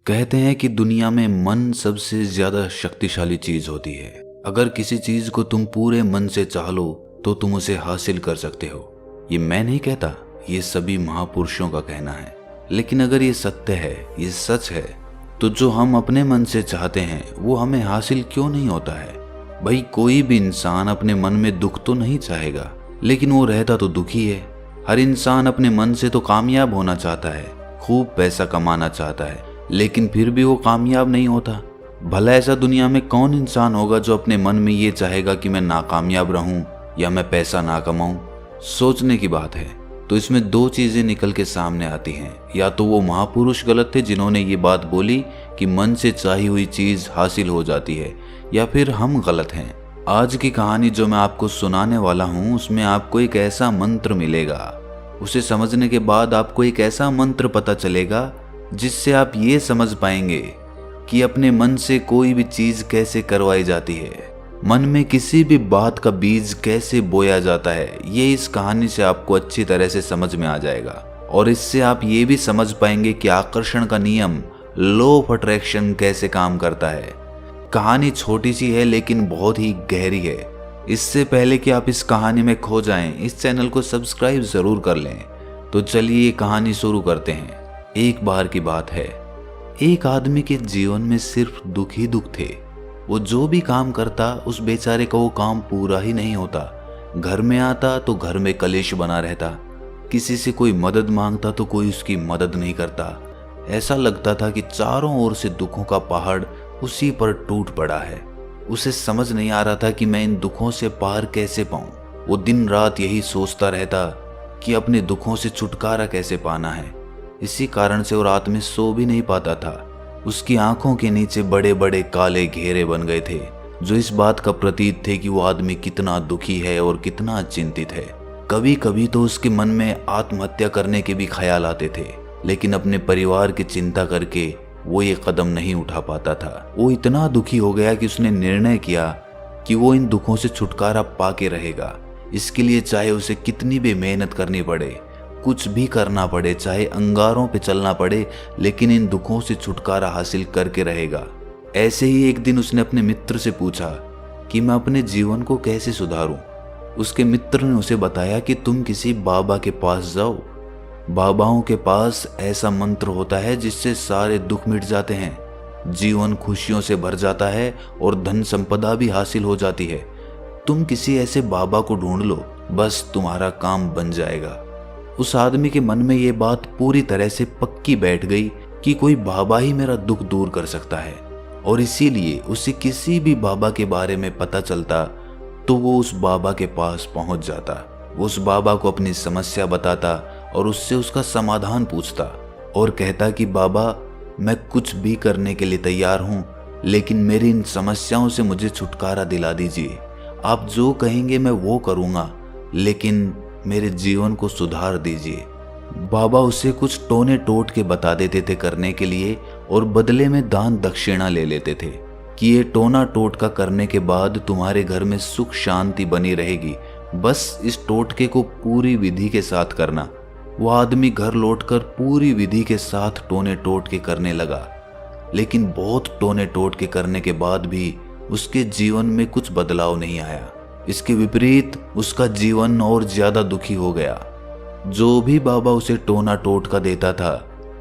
कहते हैं कि दुनिया में मन सबसे ज्यादा शक्तिशाली चीज होती है। अगर किसी चीज को तुम पूरे मन से चाह लो तो तुम उसे हासिल कर सकते हो। ये मैं नहीं कहता, ये सभी महापुरुषों का कहना है। लेकिन अगर ये सत्य है, ये सच है, तो जो हम अपने मन से चाहते हैं वो हमें हासिल क्यों नहीं होता है। भाई, कोई भी इंसान अपने मन में दुख तो नहीं चाहेगा, लेकिन वो रहता तो दुखी है। हर इंसान अपने मन से तो कामयाब होना चाहता है, खूब पैसा कमाना चाहता है, लेकिन फिर भी वो कामयाब नहीं होता। भला ऐसा दुनिया में कौन इंसान होगा जो अपने मन में ये चाहेगा कि मैं नाकामयाब रहूं या मैं पैसा ना कमाऊं। सोचने की बात है। तो इसमें दो चीजें निकल के सामने आती हैं। या तो वो महापुरुष गलत थे जिन्होंने ये बात बोली कि मन से चाही हुई चीज हासिल हो जाती है, या फिर हम गलत हैं। आज की कहानी जो मैं आपको सुनाने वाला हूँ उसमें आपको एक ऐसा मंत्र मिलेगा। उसे समझने के बाद आपको एक ऐसा मंत्र पता चलेगा जिससे आप ये समझ पाएंगे कि अपने मन से कोई भी चीज कैसे करवाई जाती है, मन में किसी भी बात का बीज कैसे बोया जाता है। ये इस कहानी से आपको अच्छी तरह से समझ में आ जाएगा, और इससे आप ये भी समझ पाएंगे कि आकर्षण का नियम, लॉ ऑफ अट्रैक्शन कैसे काम करता है। कहानी छोटी सी है लेकिन बहुत ही गहरी है। इससे पहले कि आप इस कहानी में खो जाएं, इस चैनल को सब्सक्राइब जरूर कर लें। तो चलिए ये कहानी शुरू करते हैं। एक बार की बात है, एक आदमी के जीवन में सिर्फ दुख ही दुख थे। वो जो भी काम करता उस बेचारे का वो काम पूरा ही नहीं होता। घर में आता तो घर में कलेश बना रहता, किसी से कोई मदद मांगता तो कोई उसकी मदद नहीं करता। ऐसा लगता था कि चारों ओर से दुखों का पहाड़ उसी पर टूट पड़ा है। उसे समझ नहीं आ रहा था कि मैं इन दुखों से पार कैसे पाऊं। वो दिन रात यही सोचता रहता कि अपने दुखों से छुटकारा कैसे पाना है। इसी कारण से वो रात में सो भी नहीं पाता था। उसकी आंखों के नीचे बड़े बड़े काले घेरे बन गए थे, जो इस बात का प्रतीक थे कि वो आदमी कितना दुखी है और कितना चिंतित है। कभी कभी तो उसके मन में आत्महत्या करने के भी ख्याल आते थे, लेकिन अपने परिवार की चिंता करके वो ये कदम नहीं उठा पाता था। वो इतना दुखी हो गया कि उसने निर्णय किया कि वो इन दुखों से छुटकारा पाके रहेगा। इसके लिए चाहे उसे कितनी भी मेहनत करनी पड़े, कुछ भी करना पड़े, चाहे अंगारों पे चलना पड़े, लेकिन इन दुखों से छुटकारा हासिल करके रहेगा। ऐसे ही एक दिन उसने अपने मित्र से पूछा कि मैं अपने जीवन को कैसे सुधारूं। उसके मित्र ने उसे बताया कि तुम किसी बाबा के पास जाओ। बाबाओं के पास ऐसा मंत्र होता है जिससे सारे दुख मिट जाते हैं, जीवन खुशियों से भर जाता है और धन संपदा भी हासिल हो जाती है। तुम किसी ऐसे बाबा को ढूंढ लो, बस तुम्हारा काम बन जाएगा। उस आदमी के मन में ये बात पूरी तरह से पक्की बैठ गई कि कोई बाबा ही मेरा दुख दूर कर सकता है, और इसीलिए उसे किसी भी बाबा के बारे में पता चलता तो वो उस बाबा के पास पहुंच जाता। वो उस बाबा को अपनी समस्या बताता और उससे उसका समाधान पूछता और कहता कि बाबा, मैं कुछ भी करने के लिए तैयार हूं, लेकिन मेरी इन समस्याओं से मुझे छुटकारा दिला दीजिए। आप जो कहेंगे मैं वो करूंगा, लेकिन मेरे जीवन को सुधार दीजिए। बाबा उसे कुछ टोने टोट के बता देते थे करने के लिए, और बदले में दान दक्षिणा ले लेते थे कि ये टोना टोटका करने के बाद तुम्हारे घर में सुख शांति बनी रहेगी, बस इस टोटके को पूरी विधि के साथ करना। वो आदमी घर लौटकर पूरी विधि के साथ टोने टोटके करने लगा, लेकिन बहुत टोने टोटके करने के बाद भी उसके जीवन में कुछ बदलाव नहीं आया। इसके विपरीत उसका जीवन और ज्यादा दुखी हो गया। जो भी बाबा उसे टोना टोटका देता था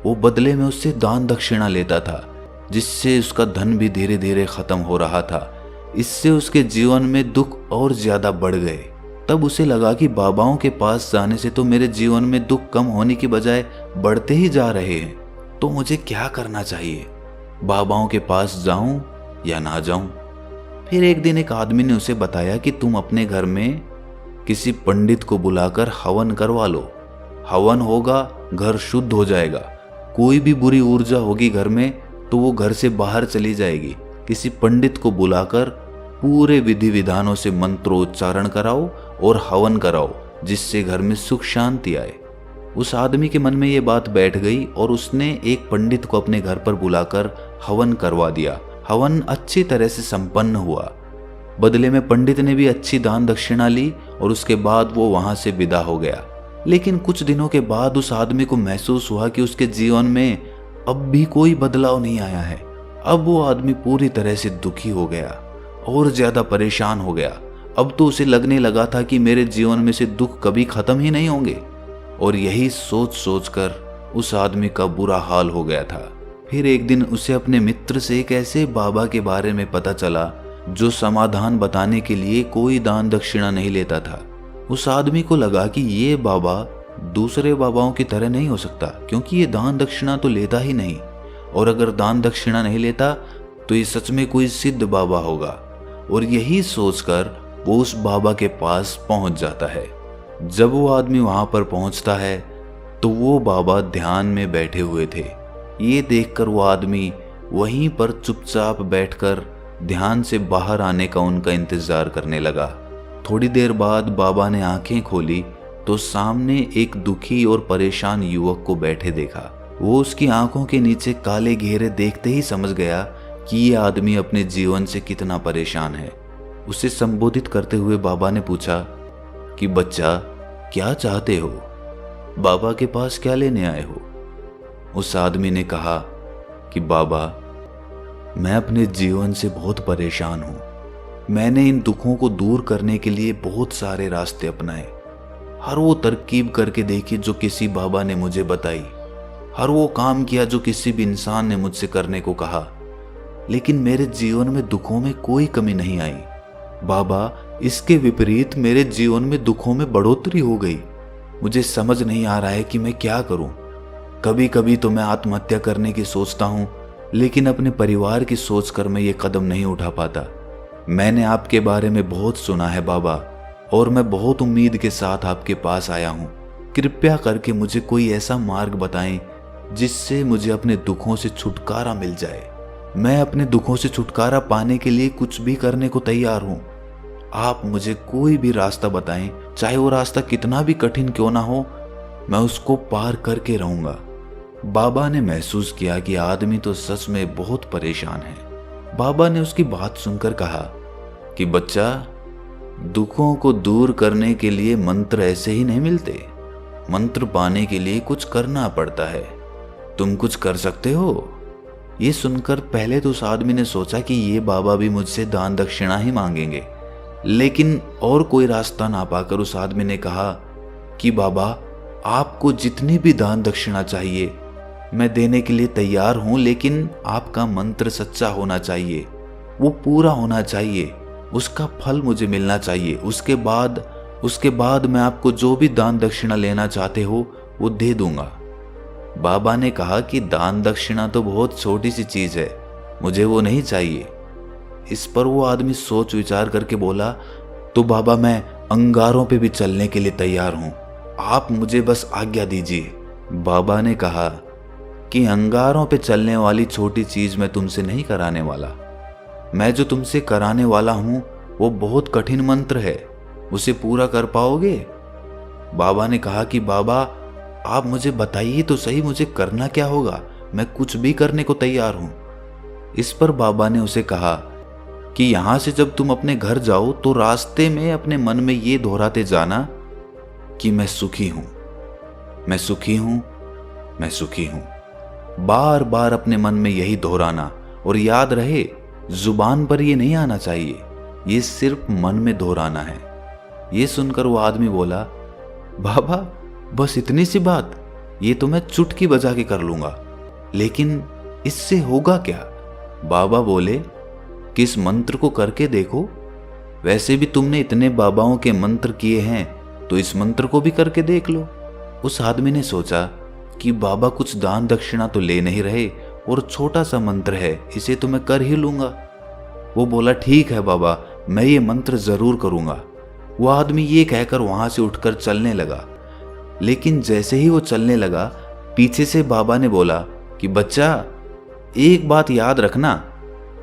वो बदले में उससे दान दक्षिणा लेता था, जिससे उसका धन भी धीरे धीरे खत्म हो रहा था। इससे उसके जीवन में दुख और ज्यादा बढ़ गए। तब उसे लगा कि बाबाओं के पास जाने से तो मेरे जीवन में दुख कम होने की बजाय बढ़ते ही जा रहे हैं, तो मुझे क्या करना चाहिए? बाबाओं के पास जाऊं या ना जाऊं? फिर एक दिन एक आदमी ने उसे बताया कि तुम अपने घर में किसी पंडित को बुलाकर हवन करवा लो। हवन होगा, घर शुद्ध हो जाएगा। कोई भी बुरी ऊर्जा होगी घर में तो वो घर से बाहर चली जाएगी। किसी पंडित को बुलाकर पूरे विधि विधानों से मंत्रोच्चारण कराओ और हवन कराओ, जिससे घर में सुख शांति आए। उस आदमी के मन में ये बात बैठ गई और उसने एक पंडित को अपने घर पर बुलाकर हवन करवा दिया। हवन अच्छी तरह से संपन्न हुआ। बदले में पंडित ने भी अच्छी दान दक्षिणा ली और उसके बाद वो वहां से विदा हो गया। लेकिन कुछ दिनों के बाद उस आदमी को महसूस हुआ कि उसके जीवन में अब भी कोई बदलाव नहीं आया है। अब वो आदमी पूरी तरह से दुखी हो गया और ज्यादा परेशान हो गया। अब तो उसे लगने लगा था कि मेरे जीवन में से दुख कभी खत्म ही नहीं होंगे। और यही सोच सोच कर उस आदमी का बुरा हाल हो गया था। फिर एक दिन उसे अपने मित्र से एक ऐसे बाबा के बारे में पता चला जो समाधान बताने के लिए कोई दान दक्षिणा नहीं लेता था। उस आदमी को लगा कि ये बाबा दूसरे बाबाओं की तरह नहीं हो सकता, क्योंकि ये दान दक्षिणा तो लेता ही नहीं, और अगर दान दक्षिणा नहीं लेता तो ये सच में कोई सिद्ध बाबा होगा। और यही सोचकर वो उस बाबा के पास पहुंच जाता है। जब वो आदमी वहां पर पहुंचता है तो वो बाबा ध्यान में बैठे हुए थे। ये देखकर वो आदमी वहीं पर चुपचाप बैठकर ध्यान से बाहर आने का उनका इंतजार करने लगा। थोड़ी देर बाद बाबा ने आंखें खोली तो सामने एक दुखी और परेशान युवक को बैठे देखा। वो उसकी आंखों के नीचे काले घेरे देखते ही समझ गया कि ये आदमी अपने जीवन से कितना परेशान है। उसे संबोधित करते हुए बाबा ने पूछा कि बच्चा, क्या चाहते हो? बाबा के पास क्या लेने आए हो? उस आदमी ने कहा कि बाबा, मैं अपने जीवन से बहुत परेशान हूं। मैंने इन दुखों को दूर करने के लिए बहुत सारे रास्ते अपनाए, हर वो तरकीब करके देखी जो किसी बाबा ने मुझे बताई, हर वो काम किया जो किसी भी इंसान ने मुझसे करने को कहा, लेकिन मेरे जीवन में दुखों में कोई कमी नहीं आई। बाबा, इसके विपरीत मेरे जीवन में दुखों में बढ़ोतरी हो गई। मुझे समझ नहीं आ रहा है कि मैं क्या करूं। कभी कभी तो मैं आत्महत्या करने की सोचता हूं, लेकिन अपने परिवार की सोचकर मैं ये कदम नहीं उठा पाता। मैंने आपके बारे में बहुत सुना है बाबा, और मैं बहुत उम्मीद के साथ आपके पास आया हूं। कृपया करके मुझे कोई ऐसा मार्ग बताएं जिससे मुझे अपने दुखों से छुटकारा मिल जाए। मैं अपने दुखों से छुटकारा पाने के लिए कुछ भी करने को तैयार हूं। आप मुझे कोई भी रास्ता बताएं, चाहे वो रास्ता कितना भी कठिन क्यों ना हो, मैं उसको पार करके रहूंगा। बाबा ने महसूस किया कि आदमी तो सच में बहुत परेशान है। बाबा ने उसकी बात सुनकर कहा कि बच्चा, दुखों को दूर करने के लिए मंत्र ऐसे ही नहीं मिलते। मंत्र पाने के लिए कुछ करना पड़ता है। तुम कुछ कर सकते हो? ये सुनकर पहले तो उस आदमी ने सोचा कि ये बाबा भी मुझसे दान दक्षिणा ही मांगेंगे, लेकिन और कोई रास्ता ना पाकर उस आदमी ने कहा कि बाबा, आपको जितनी भी दान दक्षिणा चाहिए मैं देने के लिए तैयार हूं, लेकिन आपका मंत्र सच्चा होना चाहिए, वो पूरा होना चाहिए, उसका फल मुझे मिलना चाहिए। उसके बाद मैं आपको जो भी दान दक्षिणा लेना चाहते हो वो दे दूंगा। बाबा ने कहा कि दान दक्षिणा तो बहुत छोटी सी चीज है, मुझे वो नहीं चाहिए। इस पर वो आदमी सोच विचार करके बोला, तो बाबा, मैं अंगारों पे भी चलने के लिए तैयार हूं, आप मुझे बस आज्ञा दीजिए। बाबा ने कहा कि अंगारों पे चलने वाली छोटी चीज मैं तुमसे नहीं कराने वाला। मैं जो तुमसे कराने वाला हूं वो बहुत कठिन मंत्र है, उसे पूरा कर पाओगे? बाबा ने कहा कि बाबा, आप मुझे बताइए तो सही, मुझे करना क्या होगा, मैं कुछ भी करने को तैयार हूं। इस पर बाबा ने उसे कहा कि यहां से जब तुम अपने घर जाओ तो रास्ते में अपने मन में ये दोहराते जाना कि मैं सुखी हूं, मैं सुखी हूं, मैं सुखी हूं। बार बार अपने मन में यही दोहराना, और याद रहे जुबान पर ये नहीं आना चाहिए, ये सिर्फ मन में दोहराना है। ये सुनकर वो आदमी बोला, बाबा, बस इतनी सी बात, ये तो मैं चुटकी बजा के कर लूंगा, लेकिन इससे होगा क्या? बाबा बोले कि इस मंत्र को करके देखो, वैसे भी तुमने इतने बाबाओं के मंत्र किए हैं तो इस मंत्र को भी करके देख लो। उस आदमी ने सोचा कि बाबा कुछ दान दक्षिणा तो ले नहीं रहे और छोटा सा मंत्र है, इसे तो मैं कर ही लूंगा। वो बोला, ठीक है बाबा, मैं ये मंत्र जरूर करूंगा। वो आदमी ये कहकर वहां से उठकर चलने लगा, लेकिन जैसे ही वो चलने लगा, पीछे से बाबा ने बोला कि बच्चा, एक बात याद रखना,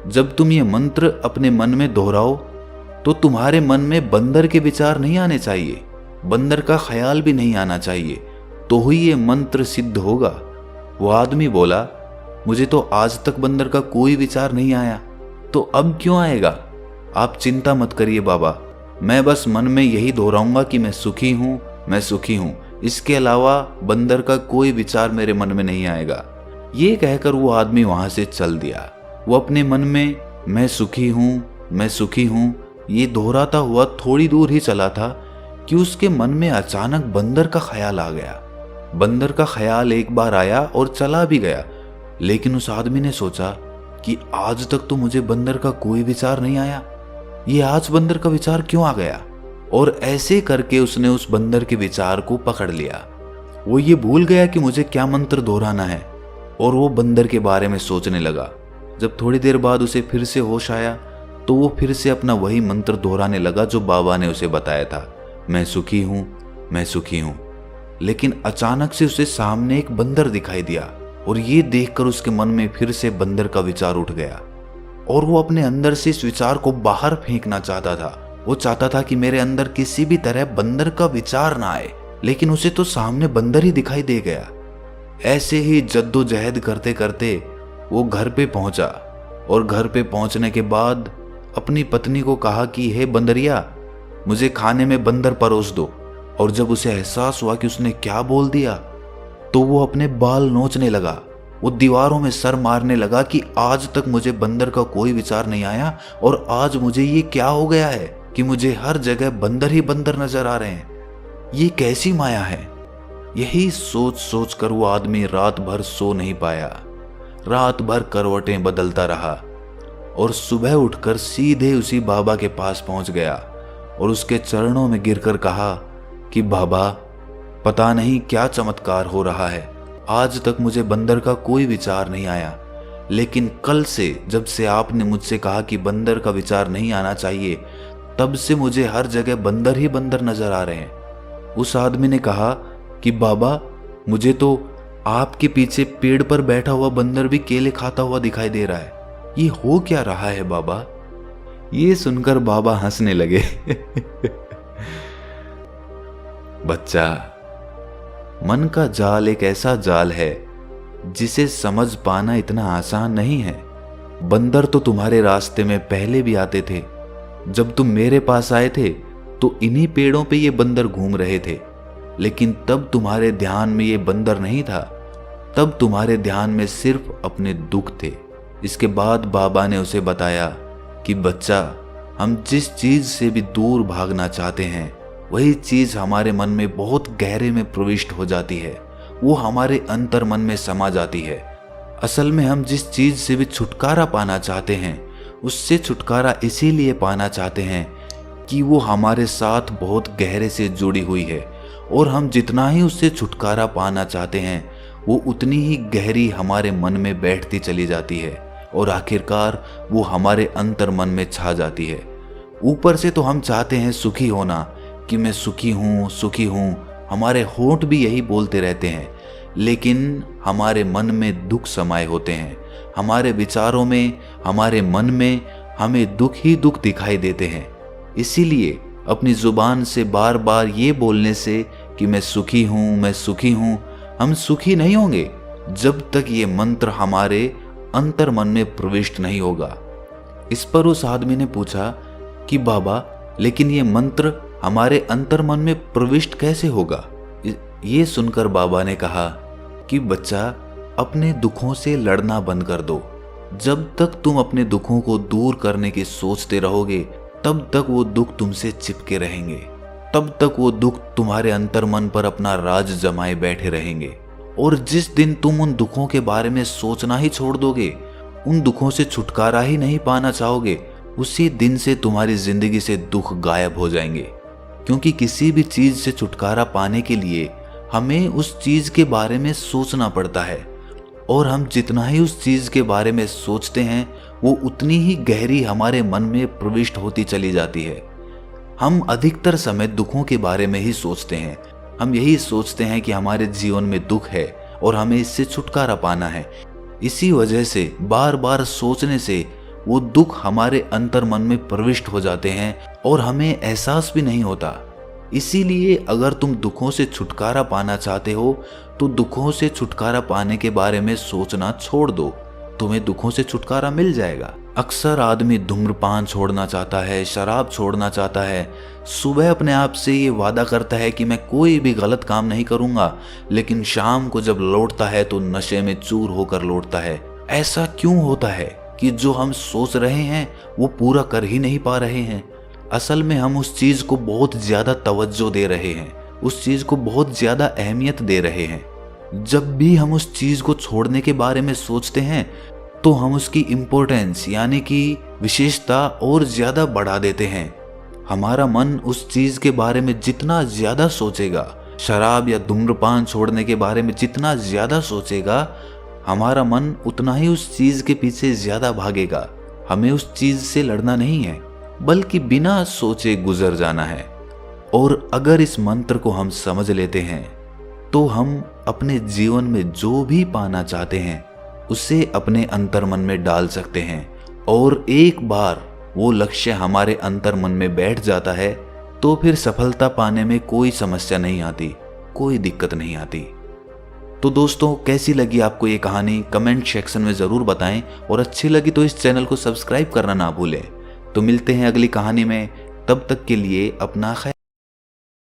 जब तुम ये मंत्र अपने मन में दोहराओ तो तुम्हारे मन में बंदर के विचार नहीं आने चाहिए, बंदर का ख्याल भी नहीं आना चाहिए, तो ही ये मंत्र सिद्ध होगा। वो आदमी बोला, मुझे तो आज तक बंदर का कोई विचार नहीं आया, तो अब क्यों आएगा? आप चिंता मत करिए बाबा, मैं बस मन में यही दोहराऊंगा कि मैं सुखी हूं, मैं सुखी हूं। इसके अलावा बंदर का कोई विचार मेरे मन में नहीं आएगा। ये कहकर वो आदमी वहां से चल दिया। वो अपने मन में मैं सुखी हूँ, मैं सुखी हूँ ये दोहराता हुआ थोड़ी दूर ही चला था कि उसके मन में अचानक बंदर का ख्याल आ गया। बंदर का ख्याल एक बार आया और चला भी गया, लेकिन उस आदमी ने सोचा कि आज तक तो मुझे बंदर का कोई विचार नहीं आया, ये आज बंदर का विचार क्यों आ गया। और ऐसे करके उसने उस बंदर के विचार को पकड़ लिया। वो ये भूल गया कि मुझे क्या मंत्र दोहराना है और वो बंदर के बारे में सोचने लगा। जब थोड़ी देर बाद उसे फिर से होश आया तो वो फिर से अपना वही मंत्र दोहराने लगा जो बाबा ने उसे बताया था, मैं सुखी हूँ, मैं सुखी हूँ। लेकिन अचानक से उसे सामने एक बंदर दिखाई दिया और ये देखकर उसके मन में फिर से बंदर का विचार उठ गया और वो अपने अंदर से इस विचार को बाहर फेंकना चाहता था। वो चाहता था कि मेरे अंदर किसी भी तरह बंदर का विचार ना आए, लेकिन उसे तो सामने बंदर ही दिखाई दे गया। ऐसे ही जद्दोजहद करते करते वो घर पे पहुंचा और घर पे पहुंचने के बाद अपनी पत्नी को कहा कि हे बंदरिया, मुझे खाने में बंदर परोस दो। और जब उसे एहसास हुआ कि उसने क्या बोल दिया तो वो अपने बाल नोचने लगा। वो दीवारों में सर मारने लगा कि आज तक मुझे बंदर का कोई विचार नहीं आया और आज मुझे ये क्या हो गया है कि मुझे हर जगह बंदर ही बंदर नजर आ रहे हैं, ये कैसी माया है। यही सोच सोच कर वो आदमी रात भर सो नहीं पाया। रात भर करवटें बदलता रहा और सुबह उठकर सीधे उसी बाबा के पास पहुंच गया और उसके चरणों में गिरकर कहा कि बाबा, पता नहीं क्या चमत्कार हो रहा है, आज तक मुझे बंदर का कोई विचार नहीं आया, लेकिन कल से जब से आपने मुझसे कहा कि बंदर का विचार नहीं आना चाहिए, तब से मुझे हर जगह बंदर ही बंदर नजर आ रहे हैं। उस आदमी ने कहा कि बाबा, मुझे तो आपके पीछे पेड़ पर बैठा हुआ बंदर भी केले खाता हुआ दिखाई दे रहा है, ये हो क्या रहा है बाबा। ये सुनकर बाबा हंसने लगे। बच्चा, मन का जाल एक ऐसा जाल है जिसे समझ पाना इतना आसान नहीं है। बंदर तो तुम्हारे रास्ते में पहले भी आते थे। जब तुम मेरे पास आए थे तो इन्हीं पेड़ों पे ये बंदर घूम रहे थे, लेकिन तब तुम्हारे ध्यान में ये बंदर नहीं था, तब तुम्हारे ध्यान में सिर्फ अपने दुख थे। इसके बाद बाबा ने उसे बताया कि बच्चा, हम जिस चीज से भी दूर भागना चाहते हैं वही चीज हमारे मन में बहुत गहरे में प्रविष्ट हो जाती है, वो हमारे अंतर मन में समा जाती है। असल में हम जिस चीज से भी छुटकारा पाना चाहते हैं उससे छुटकारा इसीलिए पाना चाहते हैं कि वो हमारे साथ बहुत गहरे से जुड़ी हुई है, और हम जितना ही उससे छुटकारा पाना चाहते हैं वो उतनी ही गहरी हमारे मन में बैठती चली जाती है और आखिरकार वो हमारे अंतर मन में छा जाती है। ऊपर से तो हम चाहते हैं सुखी होना कि मैं सुखी हूँ, सुखी हूँ, हमारे होंठ भी यही बोलते रहते हैं, लेकिन हमारे मन में दुख समाये होते हैं। हमारे विचारों में, हमारे मन में हमें दुख ही दुख दिखाई देते हैं। इसीलिए अपनी जुबान से बार बार ये बोलने से कि मैं सुखी हूँ, मैं सुखी हूँ, हम सुखी नहीं होंगे जब तक ये मंत्र हमारे अंतर मन में प्रविष्ट नहीं होगा। इस पर उस आदमी ने पूछा कि बाबा, लेकिन ये मंत्र हमारे अंतर मन में प्रविष्ट कैसे होगा। ये सुनकर बाबा ने कहा कि बच्चा, अपने दुखों से लड़ना बंद कर दो। जब तक तुम अपने दुखों को दूर करने की सोचते रहोगे तब तक वो दुख तुमसे चिपके रहेंगे, तब तक वो दुख तुम्हारे अंतर मन पर अपना राज जमाए बैठे रहेंगे। और जिस दिन तुम उन दुखों के बारे में सोचना ही छोड़ दोगे, उन दुखों से छुटकारा ही नहीं पाना चाहोगे, उसी दिन से तुम्हारी जिंदगी से दुख गायब हो जाएंगे। क्योंकि किसी भी चीज से छुटकारा पाने के लिए हमें उस चीज के बारे में सोचना पड़ता है, और हम जितना ही उस चीज के बारे में सोचते हैं वो उतनी ही गहरी हमारे मन में प्रविष्ट होती चली जाती है। हम अधिकतर समय दुखों के बारे में ही सोचते हैं। हम यही सोचते हैं कि हमारे जीवन में दुख है और हमें इससे छुटकारा पाना है। इसी वजह से बार बार सोचने से वो दुख हमारे अंतर मन में प्रविष्ट हो जाते हैं और हमें एहसास भी नहीं होता। इसीलिए अगर तुम दुखों से छुटकारा पाना चाहते हो तो दुखों से छुटकारा पाने के बारे में सोचना छोड़ दो। तुम्हें दुखों से छुटकारा मिल जाएगा। अक्सर आदमी धूम्रपान छोड़ना चाहता है, शराब छोड़ना चाहता है, सुबह अपने आप से ये वादा करता है कि मैं कोई भी गलत काम नहीं करूंगा, लेकिन शाम को जब लौटता है तो नशे में चूर होकर लौटता है। ऐसा क्यों होता है कि जो हम सोच रहे हैं वो पूरा कर ही नहीं पा रहे हैं? असल में हम उस चीज को बहुत ज्यादा तवज्जो दे रहे हैं, उस चीज को बहुत ज्यादा अहमियत दे रहे हैं। जब भी हम उस चीज को छोड़ने के बारे में सोचते हैं तो हम उसकी इम्पोर्टेंस यानी कि विशेषता और ज्यादा बढ़ा देते हैं। हमारा मन उस चीज के बारे में जितना ज्यादा सोचेगा, शराब या धूम्रपान छोड़ने के बारे में जितना ज्यादा सोचेगा, हमारा मन उतना ही उस चीज के पीछे ज्यादा भागेगा। हमें उस चीज से लड़ना नहीं है, बल्कि बिना सोचे गुजर जाना है। और अगर इस मंत्र को हम समझ लेते हैं तो हम अपने जीवन में जो भी पाना चाहते हैं उसे अपने अंतर्मन में डाल सकते हैं। और एक बार वो लक्ष्य हमारे अंतर्मन में बैठ जाता है तो फिर सफलता पाने में कोई समस्या नहीं आती, कोई दिक्कत नहीं आती। तो दोस्तों, कैसी लगी आपको ये कहानी कमेंट सेक्शन में ज़रूर बताएं, और अच्छी लगी तो इस चैनल को सब्सक्राइब करना ना भूलें। तो मिलते हैं अगली कहानी में, तब तक के लिए अपना ख्याल